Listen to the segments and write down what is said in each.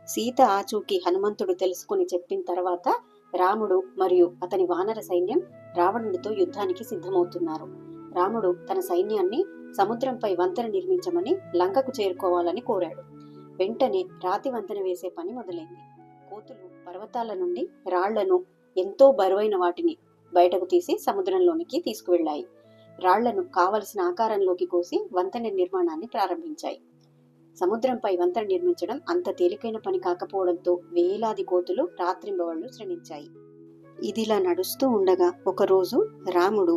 సీత ఆచూకీ హనుమంతుడు తెలుసుకుని చెప్పిన తర్వాత రాముడు మరియు అతని వానర సైన్యం రావణుడితో యుద్ధానికి సిద్ధమవుతున్నారు. రాముడు తన సైన్యాన్ని సముద్రంపై వంతెన నిర్మించమని లంకకు చేరుకోవాలని కోరాడు. వెంటనే రాతి వంతెన వేసే పని మొదలైంది. కోతులు పర్వతాల నుండి రాళ్లను, ఎంతో బరువైన వాటిని బయటకు తీసి సముద్రంలోనికి తీసుకువెళ్లాయి. రాళ్లను కావలసిన ఆకారంలోకి కోసి వంతెన నిర్మాణాన్ని ప్రారంభించాయి. సముద్రంపై వంతెన నిర్మించడం అంత తేలికైన పని కాకపోవడంతో వేలాది కోతులు రాత్రింబవళ్లు శ్రమించాయి. ఇదిలా నడుస్తూ ఉండగా ఒకరోజు రాముడు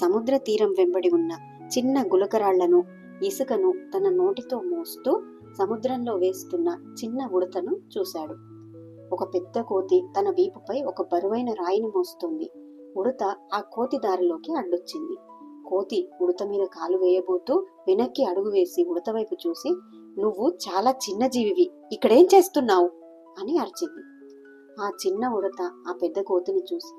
సముద్ర తీరం వెంబడి ఉన్న చిన్న గులకరాళ్లను, ఇసుకను తన నోటితో మోస్తూ సముద్రంలో వేస్తున్న చిన్న ఉడతను చూశాడు. ఒక పెద్ద కోతి తన వీపుపై ఒక బరువైన రాయిని మోస్తుంది. ఉడత ఆ కోతి దారిలోకి అడ్డొచ్చింది. కోతి ఉడత మీద కాలు వేయబోతూ వెనక్కి అడుగు వేసి ఉడత వైపు చూసి, "నువ్వు చాలా చిన్న జీవివి, ఇక్కడేం చేస్తున్నావు?" అని అరిచింది. ఆ చిన్న ఉడత ఆ పెద్ద కోతిని చూసి,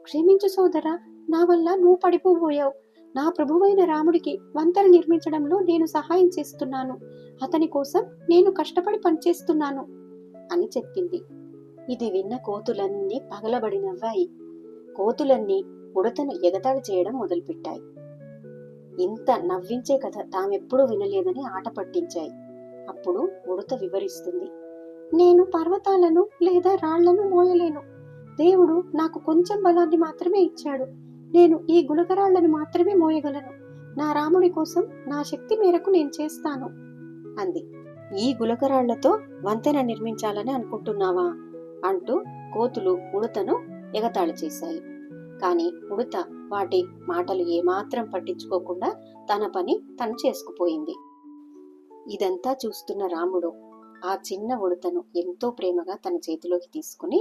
"క్షమించు సోదరా, నా వల్ల నువ్వు పడిపోబోయావు. నా ప్రభువైన రాముడికి వంతెన నిర్మించడంలో నేను సహాయం చేస్తున్నాను. అతని కోసం నేను కష్టపడి పనిచేస్తున్నాను" అని చెప్పింది. ఇది విన్న కోతులన్నీ పగలబడి నవ్వాయి. కోతులన్నీ ఉడతను ఎగతాళి చేయడం మొదలుపెట్టాయి. ఇంత నవ్వించే కథ తామెప్పుడూ వినలేదని ఆట పట్టించాయి. అప్పుడు ఉడత వివరిస్తుంది, "నేను పర్వతాలను లేదా రాళ్లను మోయలేను. దేవుడు నాకు కొంచెం బలాన్ని మాత్రమే ఇచ్చాడు. నేను ఈ గులకరాళ్లను మాత్రమే మోయగలను. నా రాముడి కోసం నా శక్తి మేరకు నేను చేస్తాను" అంది. "ఈ గులకరాళ్లతో వంతెన నిర్మించాలని అనుకుంటున్నావా?" అంటూ కోతులు ఉడతను ఎగతాళి చేశాయి. కాని ఉడత వాటి మాటలు ఏమాత్రం పట్టించుకోకుండా తన పని తను చేసుకుపోయింది. ఇదంతా చూస్తున్న రాముడు ఆ చిన్న ఉడతను ఎంతో ప్రేమగా తన చేతిలోకి తీసుకుని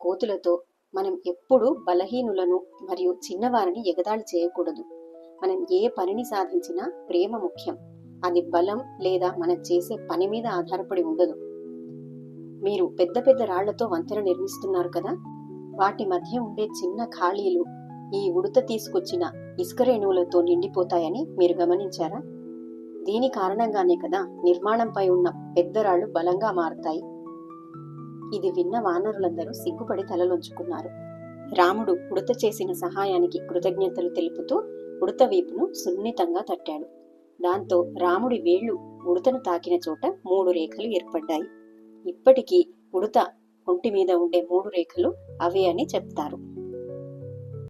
కోతులతో, "మనం ఎప్పుడూ బలహీనులను మరియు చిన్నవారిని ఎగతాళి చేయకూడదు. మనం ఏ పనిని సాధించినా ప్రేమ ముఖ్యం. అది బలం లేదా మనం చేసే పని మీద ఆధారపడి ఉండదు. మీరు పెద్ద పెద్ద రాళ్లతో వంతెన నిర్మిస్తున్నారు కదా, వాటి మధ్య ఉండే చిన్న ఖాళీలు ఈ ఉడత తీసుకొచ్చిన ఇసుక రేణువులతో నిండిపోతాయని మీరు గమనించారా? దీని కారణంగానే కదా నిర్మాణంపై ఉన్న పెద్ద రాళ్లు బలంగా మారతాయి." ఇది విన్న వానరులందరూ సిగ్గుపడి తలలొంచుకున్నారు. రాముడు ఉడత చేసిన సహాయానికి కృతజ్ఞతలు తెలుపుతూ ఉడత వీపును సున్నితంగా తట్టాడు. దాంతో రాముడి వేళ్లు ఉడతను తాకిన చోట 3 రేఖలు ఏర్పడ్డాయి. ఇప్పటికీ ఉడత ఒంటి మీద ఉండే 3 రేఖలు అవే అని చెప్తారు.